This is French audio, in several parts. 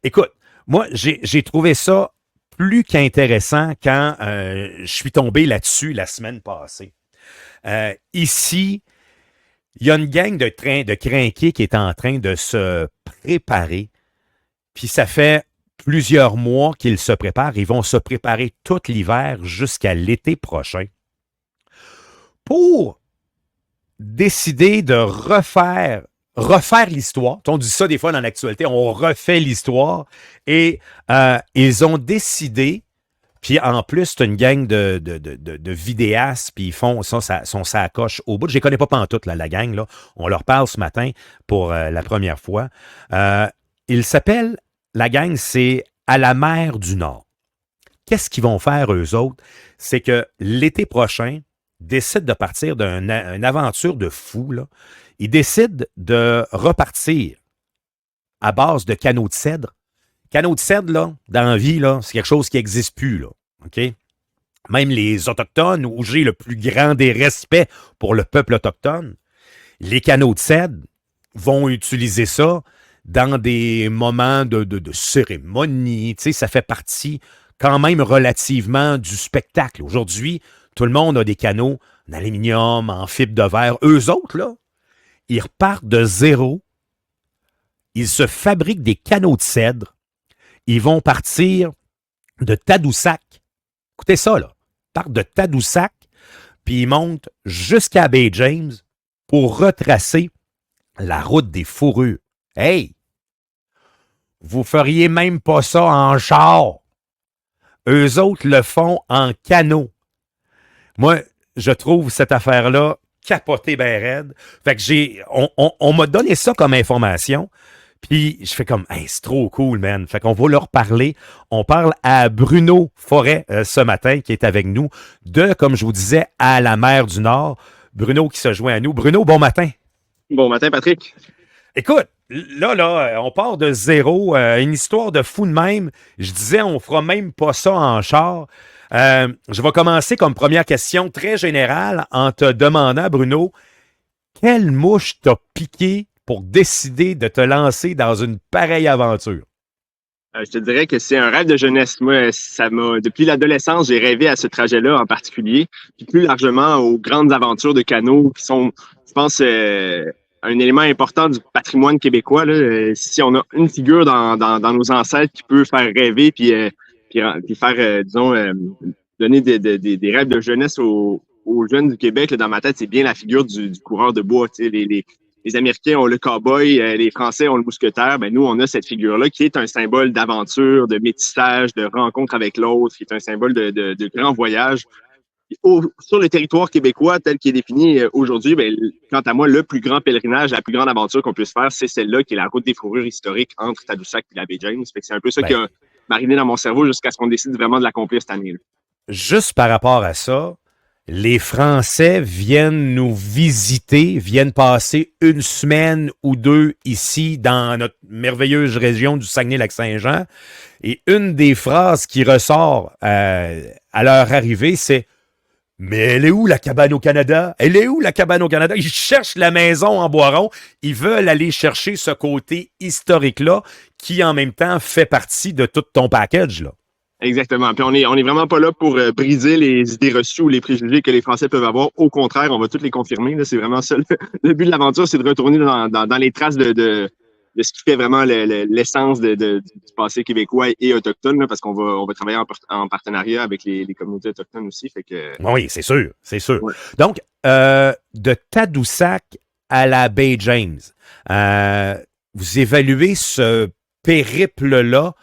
Écoute, moi, j'ai trouvé ça plus qu'intéressant quand je suis tombé là-dessus la semaine passée. Ici, il y a une gang de crinqués qui est en train de se préparer. Puis ça fait plusieurs mois qu'ils se préparent. Ils vont se préparer tout l'hiver jusqu'à l'été prochain pour décider de refaire l'histoire. On dit ça des fois dans l'actualité, on refait l'histoire. Et ils ont décidé, puis en plus, c'est une gang de vidéastes, puis ils font son sacoche au bout. Je ne les connais pas pantoute, là, la gang. Là. On leur parle ce matin pour la première fois. Ils s'appellent, la gang, c'est À la mer du Nord. Qu'est-ce qu'ils vont faire, eux autres? C'est que l'été prochain, décident de partir d'une aventure de fou. Là. Ils décident de repartir à base de canaux de cèdre. Canaux de cèdre, là, dans la vie, là, c'est quelque chose qui n'existe plus. Là. OK? Même les Autochtones, où j'ai le plus grand des respects pour le peuple autochtone, les canaux de cèdre vont utiliser ça dans des moments de cérémonie. Tu sais, ça fait partie quand même relativement du spectacle. Aujourd'hui, tout le monde a des canaux en aluminium, en fibre de verre. Eux autres, là, ils repartent de zéro. Ils se fabriquent des canaux de cèdre. Ils vont partir de Tadoussac. Écoutez ça, là. Ils partent de Tadoussac, puis ils montent jusqu'à Bay James pour retracer la route des fourrures. Hey! Vous feriez même pas ça en char. Eux autres le font en canot. Moi, je trouve cette affaire-là capotée ben raide. Fait que on m'a donné ça comme information. Puis je fais comme, hey, c'est trop cool, man. Fait qu'on va leur parler. On parle à Bruno Forêt ce matin, qui est avec nous, comme je vous disais, À la mer du Nord. Bruno qui se joint à nous. Bruno, bon matin. Bon matin, Patrick. Écoute, là, on part de zéro. Une histoire de fou de même. Je disais, on fera même pas ça en char. Je vais commencer comme première question très générale en te demandant, Bruno, quelle mouche t'a piqué pour décider de te lancer dans une pareille aventure? Je te dirais que c'est un rêve de jeunesse. Moi, depuis l'adolescence, j'ai rêvé à ce trajet-là en particulier, puis plus largement aux grandes aventures de canot qui sont, je pense, un élément important du patrimoine québécois. Là. Si on a une figure dans nos ancêtres qui peut faire rêver, puis faire, disons, donner des rêves de jeunesse aux jeunes du Québec, là, dans ma tête, c'est bien la figure du coureur de bois. Tu sais, les Américains ont le cow-boy, les Français ont le mousquetaire. Ben, nous, on a cette figure-là qui est un symbole d'aventure, de métissage, de rencontre avec l'autre, qui est un symbole de grand voyage. Sur le territoire québécois tel qu'il est défini aujourd'hui, ben, quant à moi, le plus grand pèlerinage, la plus grande aventure qu'on puisse faire, c'est celle-là, qui est la route des fourrures historiques entre Tadoussac et la baie James. Fait que c'est un peu ça qui a mariné dans mon cerveau jusqu'à ce qu'on décide vraiment de l'accomplir cette année. Là. Juste par rapport à ça, les Français viennent nous visiter, viennent passer une semaine ou deux ici dans notre merveilleuse région du Saguenay-Lac-Saint-Jean. Et une des phrases qui ressort à leur arrivée, c'est « Mais elle est où la cabane au Canada? Elle est où la cabane au Canada? » Ils cherchent la maison en Boiron. Ils veulent aller chercher ce côté historique-là qui, en même temps, fait partie de tout ton package, là. Exactement. Puis on est vraiment pas là pour briser les idées reçues ou les préjugés que les Français peuvent avoir. Au contraire, on va toutes les confirmer. Là. C'est vraiment ça. Le but de l'aventure, c'est de retourner dans les traces de ce qui fait vraiment l'essence du passé québécois et autochtone, là, parce on va travailler en partenariat avec les communautés autochtones aussi. Fait que, Oui, c'est sûr, c'est sûr. ouais. Donc, de Tadoussac à la baie James, vous évaluez ce périple-là,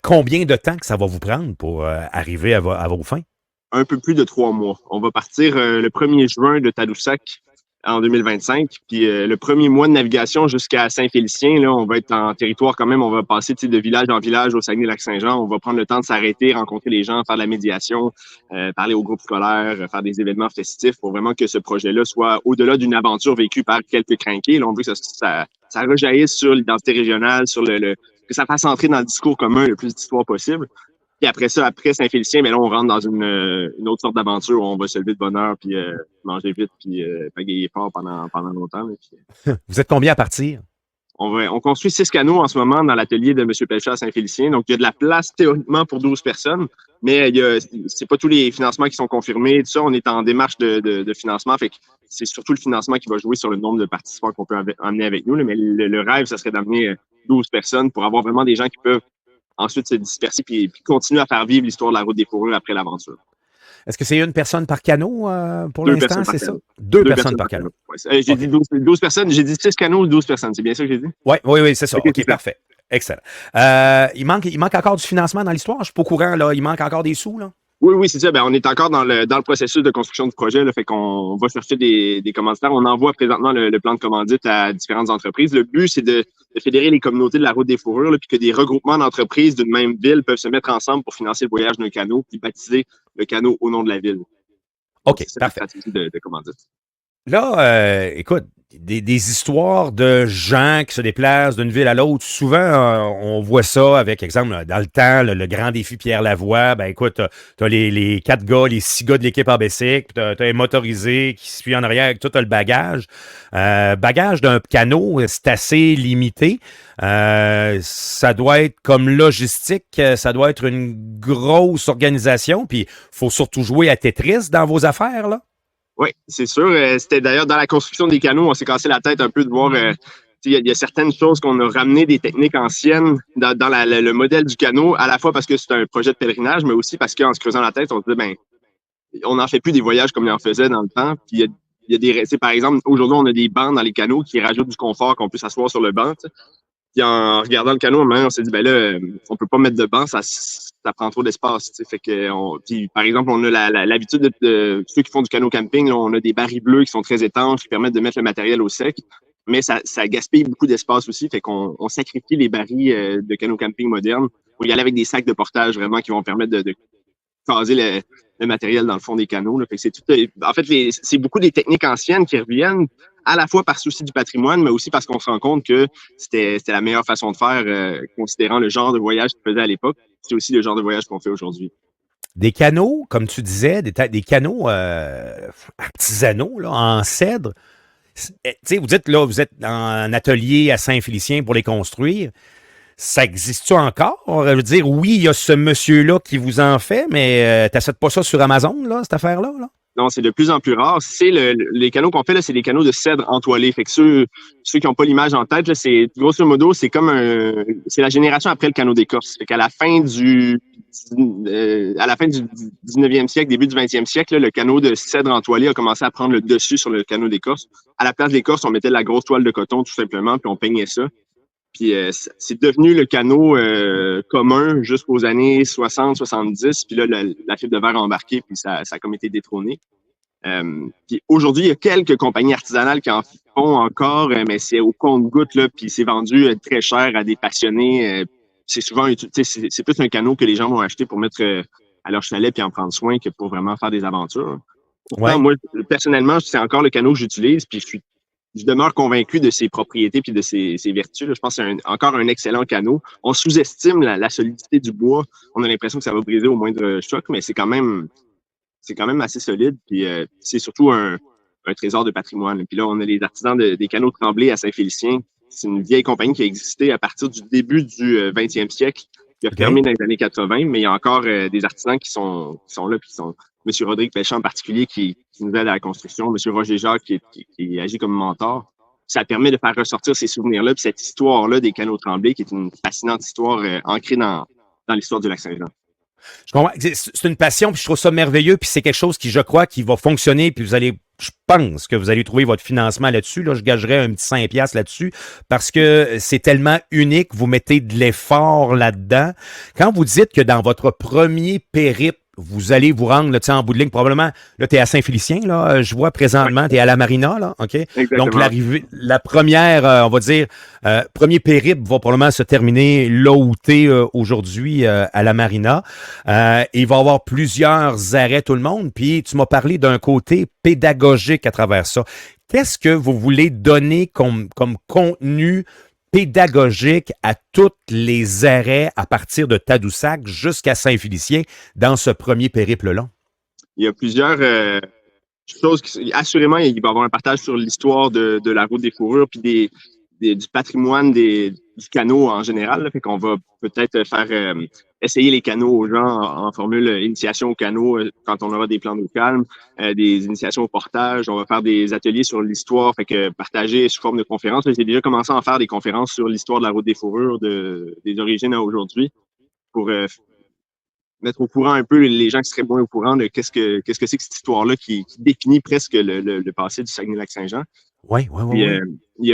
combien de temps que ça va vous prendre pour arriver à vos fins? Un peu plus de 3 mois. On va partir le 1er juin de Tadoussac en 2025. Puis le premier mois de navigation jusqu'à Saint-Félicien, là, on va être en territoire quand même. On va passer de village en village au Saguenay-Lac-Saint-Jean. On va prendre le temps de s'arrêter, rencontrer les gens, faire de la médiation, parler aux groupes scolaires, faire des événements festifs pour vraiment que ce projet-là soit au-delà d'une aventure vécue par quelques crinqués. Là, on veut que ça rejaillisse sur l'identité régionale, sur que ça fasse entrer dans le discours commun le plus d'histoires possible. Puis après ça, après Saint-Félicien, mais là, on rentre dans une autre sorte d'aventure où on va se lever de bonne heure, puis manger vite, puis pagayer fort pendant longtemps. Là, puis... Vous êtes combien à partir? On construit 6 canots en ce moment dans l'atelier de M. Pelchat à Saint-Félicien. Donc, il y a de la place théoriquement pour 12 personnes, mais c'est pas tous les financements qui sont confirmés. Tout ça, on est en démarche de financement. Fait que c'est surtout le financement qui va jouer sur le nombre de participants qu'on peut emmener avec nous. Là. Mais le rêve, ça serait d'amener 12 personnes pour avoir vraiment des gens qui peuvent ensuite se disperser puis continuer à faire vivre l'histoire de la route des fourrures après l'aventure. Est-ce que c'est une personne par canot pour Deux l'instant, personnes par c'est ça? canot. Deux personnes par canot. Ouais. J'ai dit 12 personnes, j'ai dit 6 canots, 12 personnes. C'est bien ça que j'ai dit? Oui, c'est ça. OK, OK, parfait. Excellent. Il manque encore du financement dans l'histoire. Je suis pas au courant, là. Il manque encore des sous, là. Oui, c'est ça. Ben, on est encore dans le processus de construction du projet. Là, fait qu'on va chercher des commanditaires. On envoie présentement le plan de commandite à différentes entreprises. Le but, c'est de fédérer les communautés de la route des fourrures, là, puis que des regroupements d'entreprises d'une même ville peuvent se mettre ensemble pour financer le voyage d'un canot, puis baptiser le canot au nom de la ville. OK, c'est parfait. la stratégie de commandite. Là, écoute, des histoires de gens qui se déplacent d'une ville à l'autre. Souvent, on voit ça avec, exemple, dans le temps, le grand défi Pierre Lavoie. Ben écoute, t'as les 4 gars, les 6 gars de l'équipe en bicycle, puis t'as un motorisé qui suit en arrière avec tout le bagage. Bagage d'un canot, c'est assez limité. Ça doit être comme logistique, ça doit être une grosse organisation. Puis, faut surtout jouer à Tetris dans vos affaires, là. Oui, c'est sûr. C'était d'ailleurs dans la construction des canots, on s'est cassé la tête un peu de voir. Il y a certaines choses qu'on a ramené des techniques anciennes dans le modèle du canot, à la fois parce que c'est un projet de pèlerinage, mais aussi parce qu'en se creusant la tête, on se dit, ben, on n'en fait plus des voyages comme on en faisait dans le temps. Puis il y a des, par exemple, aujourd'hui, on a des bancs dans les canots qui rajoutent du confort, qu'on peut s'asseoir sur le banc. T'sais. Puis en regardant le canot, on s'est dit, ben là, on peut pas mettre de banc, ça prend trop d'espace. Fait que puis, par exemple, on a l'habitude de ceux qui font du canot camping, là, on a des barils bleus qui sont très étanches, qui permettent de mettre le matériel au sec, mais ça gaspille beaucoup d'espace aussi. Fait qu'on sacrifie les barils de canot camping moderne pour y aller avec des sacs de portage vraiment qui vont permettre de caser le matériel dans le fond des canots. Là. Fait que c'est tout, en fait, c'est beaucoup des techniques anciennes qui reviennent à la fois par souci du patrimoine, mais aussi parce qu'on se rend compte que c'était la meilleure façon de faire, considérant le genre de voyage qu'on faisait à l'époque. C'est aussi le genre de voyage qu'on fait aujourd'hui. Des canaux, comme tu disais, des canaux artisanaux là, en cèdre. Vous dites là, vous êtes en atelier à Saint-Félicien pour les construire. Ça existe-tu encore? Je veux dire, oui, il y a ce monsieur-là qui vous en fait, mais t'achètes pas ça sur Amazon, là, cette affaire-là? Là? Non, c'est de plus en plus rare. C'est les canaux qu'on fait, là, c'est des canaux de cèdre entoilés. Fait que ceux qui n'ont pas l'image en tête, là, c'est grosso modo, c'est comme c'est la génération après le canot d'écorce. Fait qu'à la fin du 19e siècle, début du 20e siècle, là, le canot de cèdre entoilé a commencé à prendre le dessus sur le canot d'écorce. À la place d'écorce, on mettait de la grosse toile de coton, tout simplement, puis on peignait ça. Puis c'est devenu le canot commun jusqu'aux années 60-70. Puis là, la fibre de verre a embarqué, puis ça a comme été détrôné. Puis aujourd'hui, il y a quelques compagnies artisanales qui en font encore, mais c'est au compte-gouttes, là, puis c'est vendu très cher à des passionnés. C'est souvent, c'est plus un canot que les gens vont acheter pour mettre à leur chalet puis en prendre soin que pour vraiment faire des aventures. Pourtant, moi, personnellement, c'est encore le canot que j'utilise, puis je demeure convaincu de ses propriétés puis de ses vertus. Là. Je pense que c'est encore un excellent canot. On sous-estime la solidité du bois. On a l'impression que ça va briser au moindre choc, mais c'est quand même assez solide. Puis c'est surtout un trésor de patrimoine. Puis là, on a les artisans des canots Tremblay à Saint-Félicien. C'est une vieille compagnie qui a existé à partir du début du 20e siècle, qui a fermé dans les années 80, mais il y a encore des artisans qui sont là, puis qui sont M. Rodrigue Péchat en particulier, qui nous aide à la construction, M. Roger Jacques qui agit comme mentor. Ça permet de faire ressortir ces souvenirs-là, puis cette histoire-là des canots Tremblay, qui est une fascinante histoire ancrée dans l'histoire du Lac-Saint-Jean. Je comprends. C'est une passion, puis je trouve ça merveilleux, puis c'est quelque chose qui, je crois, qui va fonctionner, puis je pense que vous allez trouver votre financement là-dessus. Là, je gagerais un petit 5$ là-dessus, parce que c'est tellement unique, vous mettez de l'effort là-dedans. Quand vous dites que dans votre premier périple, vous allez vous rendre là, en bout de ligne, probablement, là, tu es à Saint-Félicien, là, je vois présentement, tu es à la Marina, là, OK? Exactement. Donc, la première, on va dire, premier périple va probablement se terminer là où tu es aujourd'hui à la Marina. Il va y avoir plusieurs arrêts, tout le monde, puis tu m'as parlé d'un côté pédagogique à travers ça. Qu'est-ce que vous voulez donner comme contenu pédagogique à tous les arrêts à partir de Tadoussac jusqu'à Saint-Félicien dans ce premier périple-là? Il y a plusieurs choses assurément, il va y avoir un partage sur l'histoire de la route des fourrures puis du patrimoine du canot en général. Là. Fait qu'on va peut-être faire essayer les canots aux gens en formule initiation au canot quand on aura des plans d'eau calme, des initiations au portage. On va faire des ateliers sur l'histoire, fait que partager sous forme de conférences. J'ai déjà commencé à en faire des conférences sur l'histoire de la route des fourrures des origines à aujourd'hui pour mettre au courant un peu les gens qui seraient moins au courant de qu'est-ce que c'est que cette histoire-là qui définit presque le passé du Saguenay-Lac-Saint-Jean. Oui. Puis,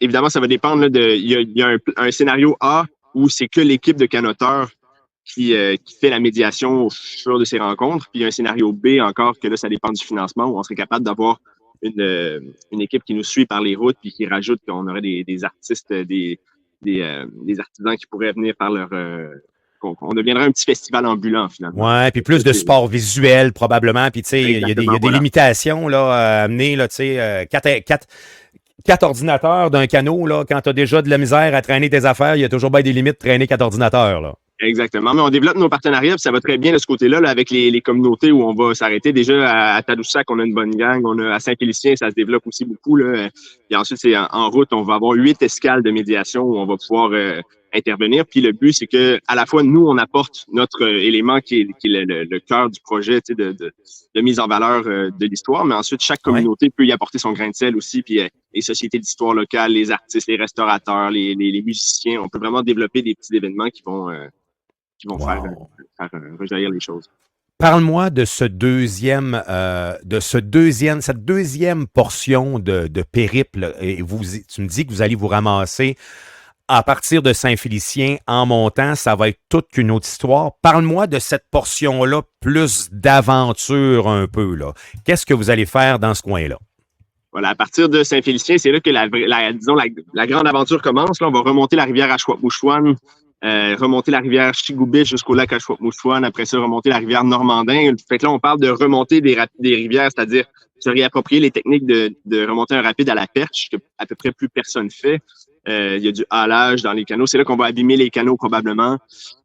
évidemment, ça va dépendre là, il y a un scénario A où c'est que l'équipe de canoteurs qui fait la médiation au fur de ces rencontres. Puis il y a un scénario B encore que là, ça dépend du financement où on serait capable d'avoir une équipe qui nous suit par les routes puis qui rajoute qu'on aurait des artistes, des artisans qui pourraient venir par leur... on deviendrait un petit festival ambulant, finalement. Ouais, puis plus de support visuel, probablement. Puis, tu sais, il y a des limitations là, à amener, là, tu sais, quatre ordinateurs d'un canot, là, quand tu as déjà de la misère à traîner tes affaires, il y a toujours bien des limites de traîner 4 ordinateurs, là. Exactement. Mais on développe nos partenariats, puis ça va très bien de ce côté-là, là, avec les communautés où on va s'arrêter. Déjà, à Tadoussac, on a une bonne gang. À Saint-Félicien, ça se développe aussi beaucoup, là. Et ensuite, c'est en route, on va avoir 8 escales de médiation où on va pouvoir intervenir. Puis le but, c'est que à la fois, nous, on apporte notre élément qui est le cœur du projet, tu sais, de mise en valeur de l'histoire. Mais ensuite, chaque communauté peut y apporter son grain de sel aussi. Puis les sociétés d'histoire locale, les artistes, les restaurateurs, les musiciens, on peut vraiment développer des petits événements qui vont faire rejaillir les choses. Parle-moi de cette deuxième portion de périple. Et tu me dis que vous allez vous ramasser à partir de Saint-Félicien en montant. Ça va être toute qu'une autre histoire. Parle-moi de cette portion-là, plus d'aventure un peu, là. Qu'est-ce que vous allez faire dans ce coin-là? Voilà, à partir de Saint-Félicien, c'est là que la grande aventure commence. Là, on va remonter la rivière Ashwaubenon, remonter la rivière Chigoubich jusqu'au lac Ashwaubenon, après ça, remonter la rivière Normandin. Fait que là, on parle de remonter des rivières, c'est-à-dire se réapproprier les techniques de remonter un rapide à la perche, que à peu près plus personne fait. Il y a du halage dans les canaux. C'est là qu'on va abîmer les canaux probablement.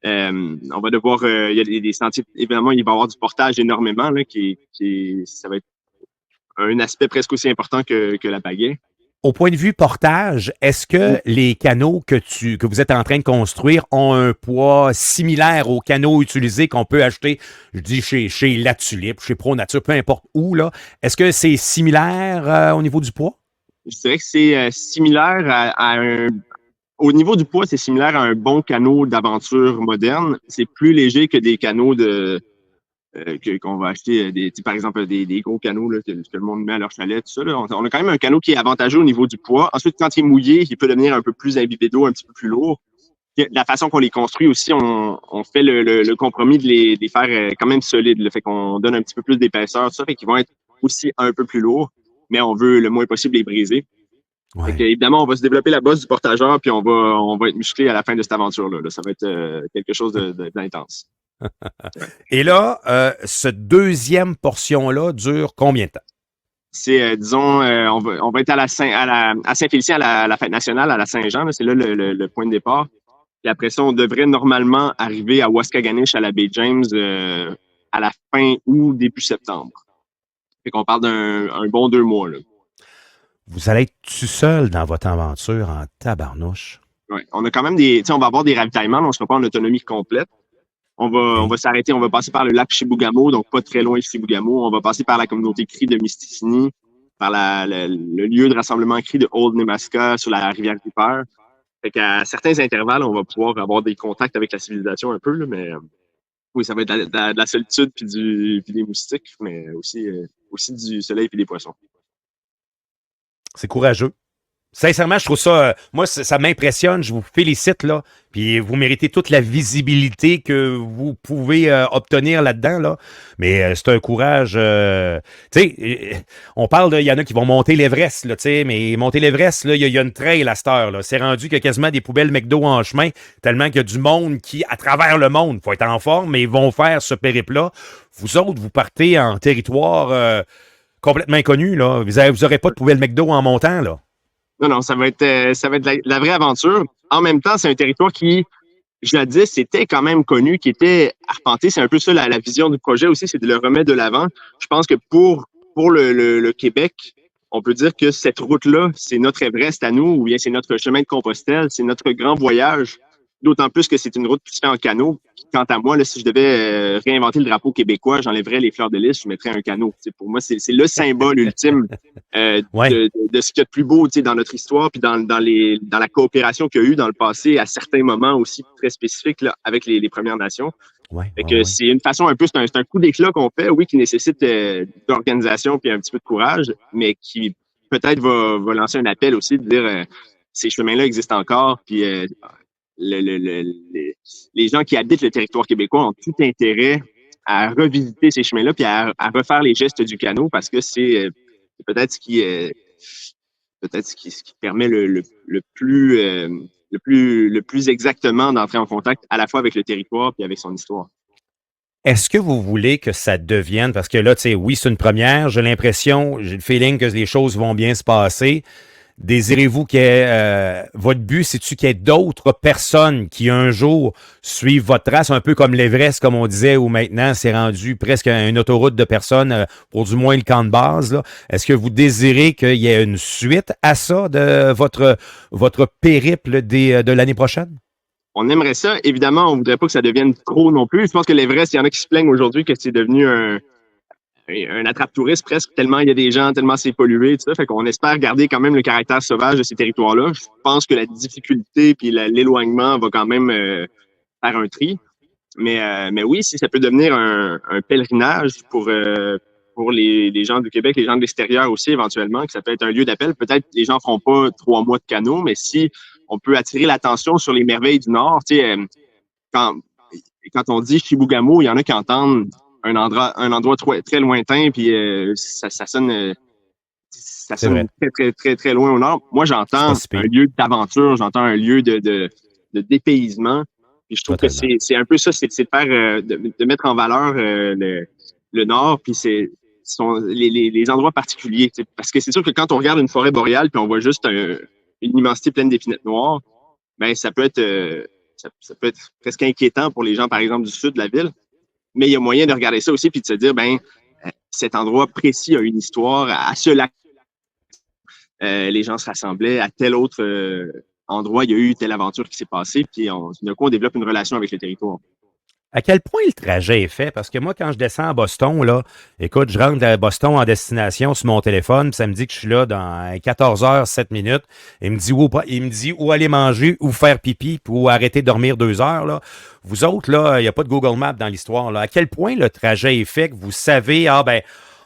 On va devoir... il y a des sentiers... Évidemment, il va y avoir du portage énormément, là, ça va être un aspect presque aussi important que la pagaie. Au point de vue portage, est-ce que les canaux que vous êtes en train de construire ont un poids similaire aux canaux utilisés qu'on peut acheter, je dis chez La Tulipe, chez Pro Nature, peu importe où, là? Est-ce que c'est similaire au niveau du poids? Je dirais que c'est similaire au niveau du poids, c'est similaire à un bon canot d'aventure moderne. C'est plus léger que des canaux qu'on va acheter, par exemple, des gros canots là, que le monde met à leur chalet, tout ça. Là. On a quand même un canot qui est avantageux au niveau du poids. Ensuite, quand il est mouillé, il peut devenir un peu plus imbibé d'eau, un petit peu plus lourd. La façon qu'on les construit aussi, on fait le compromis de les faire quand même solides. Là. Fait qu'on donne un petit peu plus d'épaisseur, tout ça. Fait qu'ils vont être aussi un peu plus lourds, mais on veut le moins possible les briser. Ouais. Fait que, évidemment, on va se développer la bosse du portageur, puis on va être musclé à la fin de cette aventure-là. Là. Ça va être quelque chose d'intense. Et là, cette deuxième portion-là dure combien de temps? C'est, disons, on va être à Saint-Félicien, à la fête nationale, à la Saint-Jean. Là, c'est là le point de départ. Puis après ça, on devrait normalement arriver à Waskaganish, à la baie James, à la fin août, début septembre. Fait qu'on parle d'un bon 2 mois. Là. Vous allez être tout seul dans votre aventure en tabarnouche. Oui, on a quand même on va avoir des ravitaillements, on ne sera pas en autonomie complète. On va s'arrêter, on va passer par le lac Chibougamau, donc pas très loin de Chibougamau. On va passer par la communauté Cri de Misticini, par le lieu de rassemblement Cri de Old Nemaska sur la rivière Ripper. Fait qu'à certains intervalles, on va pouvoir avoir des contacts avec la civilisation un peu, là, mais oui, ça va être de la solitude puis des moustiques, mais aussi du soleil puis des poissons. C'est courageux. Sincèrement, je trouve ça, moi, ça m'impressionne. Je vous félicite, là. Puis vous méritez toute la visibilité que vous pouvez obtenir là-dedans, là. Mais c'est un courage. Tu sais, on parle il y en a qui vont monter l'Everest, là, tu sais, mais monter l'Everest, là, il y a une trail à cette heure, là. C'est rendu qu'il y a quasiment des poubelles McDo en chemin, tellement qu'il y a du monde qui, à travers le monde, faut être en forme, mais ils vont faire ce périple-là. Vous autres, vous partez en territoire complètement inconnu, là. Vous n'aurez pas de poubelle McDo en montant, là. Non, ça va être la vraie aventure. En même temps, c'est un territoire qui, jadis, c'était quand même connu, qui était arpenté. C'est un peu ça la vision du projet aussi, c'est de le remettre de l'avant. Je pense que pour le Québec, on peut dire que cette route-là, c'est notre Everest à nous, ou bien c'est notre chemin de Compostelle, c'est notre grand voyage. D'autant plus que c'est une route qui se fait en canot. Quant à moi, là, si je devais réinventer le drapeau québécois, j'enlèverais les fleurs de lys, je mettrais un canot. Pour moi, c'est le symbole ultime Ouais. de ce qu'il y a de plus beau dans notre histoire, puis dans la coopération qu'il y a eu dans le passé, à certains moments aussi très spécifiques là, avec les Premières Nations. Ouais, Fait ouais, que ouais. c'est une façon un peu, c'est un coup d'éclat qu'on fait, oui, qui nécessite d'organisation puis un petit peu de courage, mais qui peut-être va lancer un appel aussi de dire ces chemins-là existent encore, puis les gens qui habitent le territoire québécois ont tout intérêt à revisiter ces chemins-là puis à refaire les gestes du canot parce que c'est peut-être ce qui permet le plus exactement d'entrer en contact à la fois avec le territoire puis avec son histoire. Est-ce que vous voulez que ça devienne, parce que là, tu sais, oui, c'est une première, j'ai l'impression, j'ai le feeling que les choses vont bien se passer. Désirez-vous votre but, c'est-tu qu'il y ait d'autres personnes qui un jour suivent votre trace, un peu comme l'Everest, comme on disait, où maintenant c'est rendu presque une autoroute de personnes, pour du moins le camp de base, là. Est-ce que vous désirez qu'il y ait une suite à ça de votre périple de l'année prochaine? On aimerait ça. Évidemment, on voudrait pas que ça devienne trop non plus. Je pense que l'Everest, il y en a qui se plaignent aujourd'hui que c'est devenu un attrape-touriste presque, tellement il y a des gens, tellement c'est pollué, tout ça. Fait qu'on espère garder quand même le caractère sauvage de ces territoires-là. Je pense que la difficulté puis l'éloignement va quand même faire un tri. Mais oui, si ça peut devenir un pèlerinage pour les gens du Québec, les gens de l'extérieur aussi éventuellement, que ça peut être un lieu d'appel. Peut-être les gens feront pas 3 mois de canot, mais si on peut attirer l'attention sur les merveilles du Nord, tu sais, quand, quand on dit Chibougamau, il y en a qui entendent un endroit très lointain, puis ça C'est vrai. sonne très, très, très, très loin au nord. Moi, C'est pas j'entends si un pire. lieu d'aventure, j'entends un lieu de dépaysement. Puis je trouve que Totalement. c'est un peu ça, c'est de faire, de mettre en valeur le Nord, puis les endroits particuliers. Parce que c'est sûr que quand on regarde une forêt boréale, puis on voit juste une immensité pleine d'épinettes noires, ben ça peut être ça peut être presque inquiétant pour les gens, par exemple, du sud de la ville. Mais il y a moyen de regarder ça aussi, puis de se dire, ben cet endroit précis a une histoire. À ce lac, les gens se rassemblaient. À tel autre endroit, il y a eu telle aventure qui s'est passée. Puis d'un coup, on développe une relation avec le territoire. À quel point le trajet est fait? Parce que moi, quand je descends à Boston, là, écoute, je rentre à Boston en destination sur mon téléphone, puis ça me dit que je suis là dans 14 heures, 7 minutes. Il me dit où aller manger, où faire pipi, puis où arrêter de dormir 2 heures. Là. Vous autres, là, il n'y a pas de Google Maps dans l'histoire. Là. À quel point le trajet est fait que vous savez, ah ben,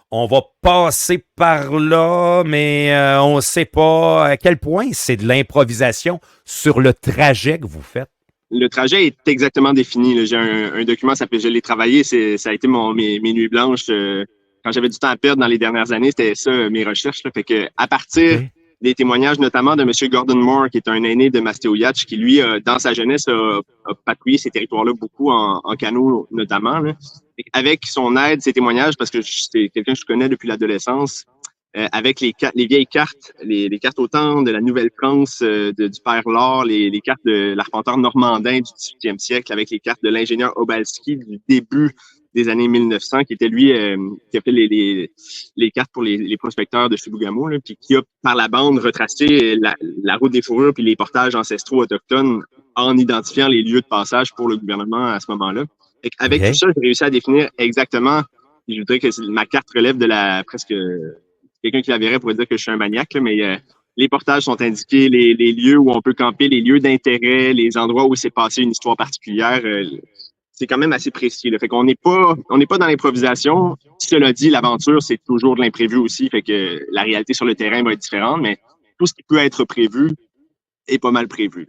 on va passer par là, mais on ne sait pas à quel point c'est de l'improvisation sur le trajet que vous faites. Le trajet est exactement défini. Là. J'ai un document, ça s'appelle Je l'ai travaillé. Ça a été mes nuits blanches. Quand j'avais du temps à perdre dans les dernières années, c'était ça, mes recherches. Là. Fait que, à partir OK? des témoignages, notamment de M. Gordon Moore, qui est un aîné de Mastéoyatch, qui, lui, dans sa jeunesse, a patrouillé ces territoires-là beaucoup en canot, notamment. Là. Avec son aide, ses témoignages, parce que c'est quelqu'un que je connais depuis l'adolescence, avec les vieilles cartes, les cartes au temps de la Nouvelle-France, du Père Laure, les cartes de l'arpenteur normandin du 18e siècle, avec les cartes de l'ingénieur Obalski du début des années 1900, qui était lui qui a fait les cartes pour les prospecteurs de Chibougamau, là, puis qui a par la bande retracé la route des fourrures puis les portages ancestraux autochtones en identifiant les lieux de passage pour le gouvernement à ce moment-là. Avec tout OK? ça, j'ai réussi à définir exactement, je voudrais que ma carte relève de la presque quelqu'un qui la verrait pourrait dire que je suis un maniaque, là, mais les portages sont indiqués, les lieux où on peut camper, les lieux d'intérêt, les endroits où s'est passé une histoire particulière. C'est quand même assez précis. Là. Fait qu'on n'est pas dans l'improvisation. Cela dit, l'aventure, c'est toujours de l'imprévu aussi. Fait que la réalité sur le terrain va être différente, mais tout ce qui peut être prévu est pas mal prévu.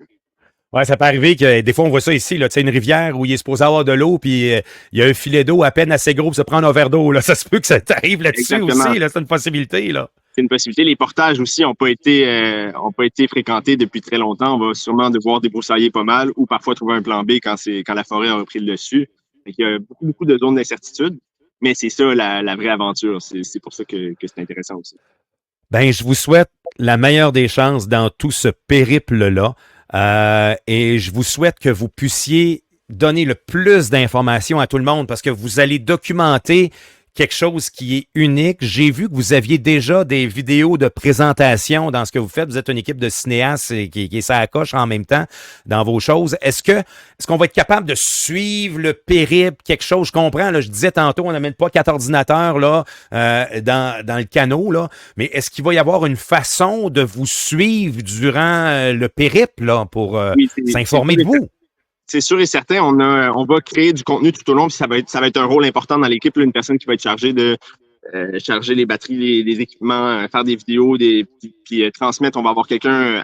Ouais, ça peut arriver que des fois, on voit ça ici, là, tu sais, une rivière où il est supposé avoir de l'eau, puis il y a un filet d'eau à peine assez gros pour se prendre un verre d'eau. Là. Ça se peut que ça t'arrive là-dessus Exactement. aussi. Là, c'est une possibilité. Là. C'est une possibilité. Les portages aussi n'ont ont pas été fréquentés depuis très longtemps. On va sûrement devoir débroussailler pas mal ou parfois trouver un plan B quand la forêt a repris le dessus. Il y a beaucoup, beaucoup de zones d'incertitude, mais c'est ça la vraie aventure. C'est pour ça que c'est intéressant aussi. Ben, je vous souhaite la meilleure des chances dans tout ce périple-là. Et je vous souhaite que vous puissiez donner le plus d'informations à tout le monde parce que vous allez documenter quelque chose qui est unique. J'ai vu que vous aviez déjà des vidéos de présentation dans ce que vous faites. Vous êtes une équipe de cinéastes qui est ça à coche en même temps dans vos choses. Est-ce qu'on va être capable de suivre le périple, quelque chose? Je comprends, là, je disais tantôt, on n'amène pas 4 ordinateurs là, dans le canot, là, mais est-ce qu'il va y avoir une façon de vous suivre durant le périple là, pour Oui, s'informer de vous? C'est sûr et certain, on va créer du contenu tout au long, puis ça va être un rôle important dans l'équipe, là, une personne qui va être chargée de charger les batteries, les équipements, faire des vidéos, puis transmettre. On va avoir quelqu'un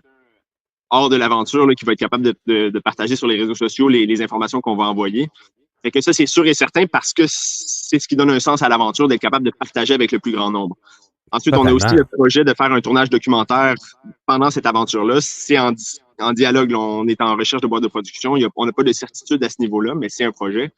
hors de l'aventure là, qui va être capable de partager sur les réseaux sociaux les informations qu'on va envoyer. Fait que ça, c'est sûr et certain parce que c'est ce qui donne un sens à l'aventure, d'être capable de partager avec le plus grand nombre. Ensuite, Totalement. on a aussi le projet de faire un tournage documentaire pendant cette aventure-là. C'est en dialogue, là, on est en recherche de boîte de production. On n'a pas de certitude à ce niveau-là, mais c'est un projet.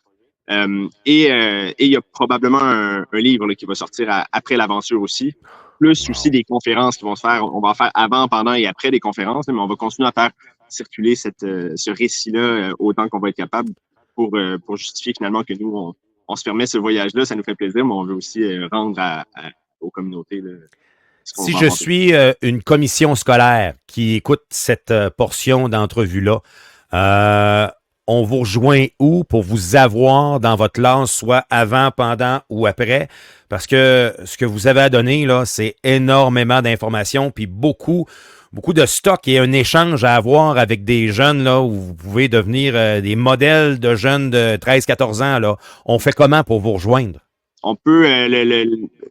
Et il y a probablement un livre là, qui va sortir après l'aventure aussi. Plus aussi des conférences qui vont se faire. On va en faire avant, pendant et après des conférences, mais on va continuer à faire circuler ce récit-là autant qu'on va être capable pour justifier finalement que nous, on se permet ce voyage-là. Ça nous fait plaisir, mais on veut aussi rendre aux communautés là, ce qu'on Si va je inventer. suis une commission scolaire qui écoute cette portion d'entrevue-là, on vous rejoint où pour vous avoir dans votre classe, soit avant, pendant ou après? Parce que ce que vous avez à donner, là, c'est énormément d'informations, puis beaucoup de stock et un échange à avoir avec des jeunes, là, où vous pouvez devenir des modèles de jeunes de 13-14 ans, là. On fait comment pour vous rejoindre? On peut,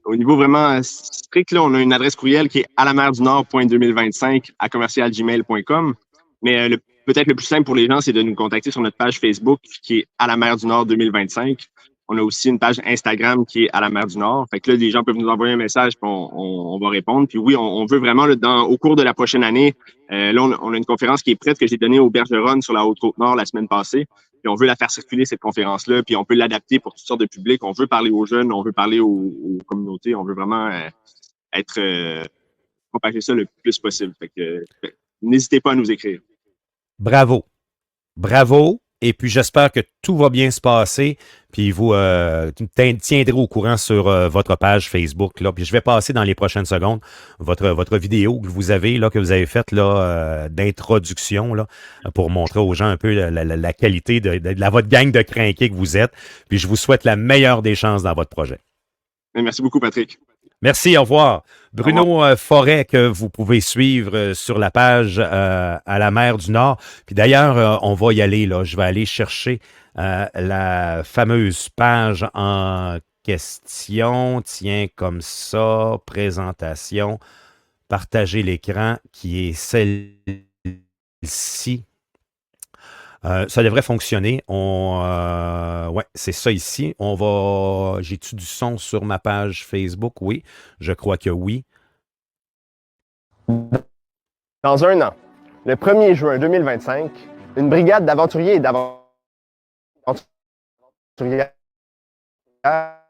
au niveau vraiment strict, là, on a une adresse courriel qui est alamerdu-nord.2025@commercialgmail.com. Mais peut-être le plus simple pour les gens, c'est de nous contacter sur notre page Facebook qui est à la mer du Nord 2025. On a aussi une page Instagram qui est à la mer du Nord. Fait que là, les gens peuvent nous envoyer un message puis on va répondre. Puis oui, on veut vraiment, là, au cours de la prochaine année, là, on a une conférence qui est prête que j'ai donnée au Bergeron sur la Haute-Côte-Nord la semaine passée. Puis on veut la faire circuler, cette conférence-là, puis on peut l'adapter pour toutes sortes de publics. On veut parler aux jeunes, on veut parler aux communautés, on veut vraiment propager ça le plus possible. Fait que n'hésitez pas à nous écrire. Bravo. Bravo. Et puis, j'espère que tout va bien se passer. Puis, vous tiendrez au courant sur votre page Facebook. Là. Puis, je vais passer dans les prochaines secondes votre vidéo que vous avez faite là, d'introduction là, pour montrer aux gens un peu la qualité de votre gang de crinqués que vous êtes. Puis, je vous souhaite la meilleure des chances dans votre projet. Merci beaucoup, Patrick. Merci, au revoir. Bruno Au revoir. Forêt, que vous pouvez suivre sur la page à la mer du Nord. Puis d'ailleurs, on va y aller, là. Je vais aller chercher la fameuse page en question. Tiens, comme ça, présentation, partager l'écran, qui est celle-ci. Ça devrait fonctionner. Ouais, c'est ça ici. J'ai-tu du son sur ma page Facebook? Oui, je crois que oui. Dans un an, le 1er juin 2025, une brigade d'aventuriers et d'aventurières va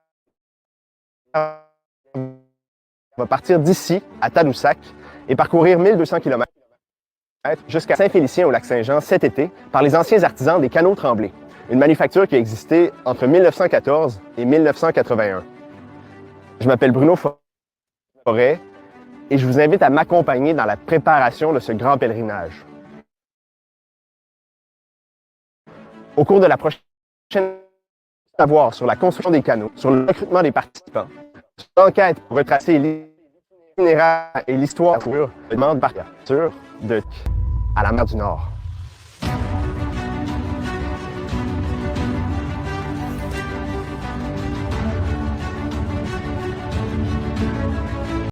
partir d'ici à Tadoussac et parcourir 1200 km jusqu'à Saint-Félicien au lac Saint-Jean cet été par les anciens artisans des canots Tremblay, une manufacture qui a existé entre 1914 et 1981. Je m'appelle Bruno Forêt et je vous invite à m'accompagner dans la préparation de ce grand pèlerinage. Au cours de la prochaine savoir sur la construction des canots, sur le recrutement des participants, sur l'enquête pour retracer l'itinéraire et l'histoire de demande partir de à la mer du Nord.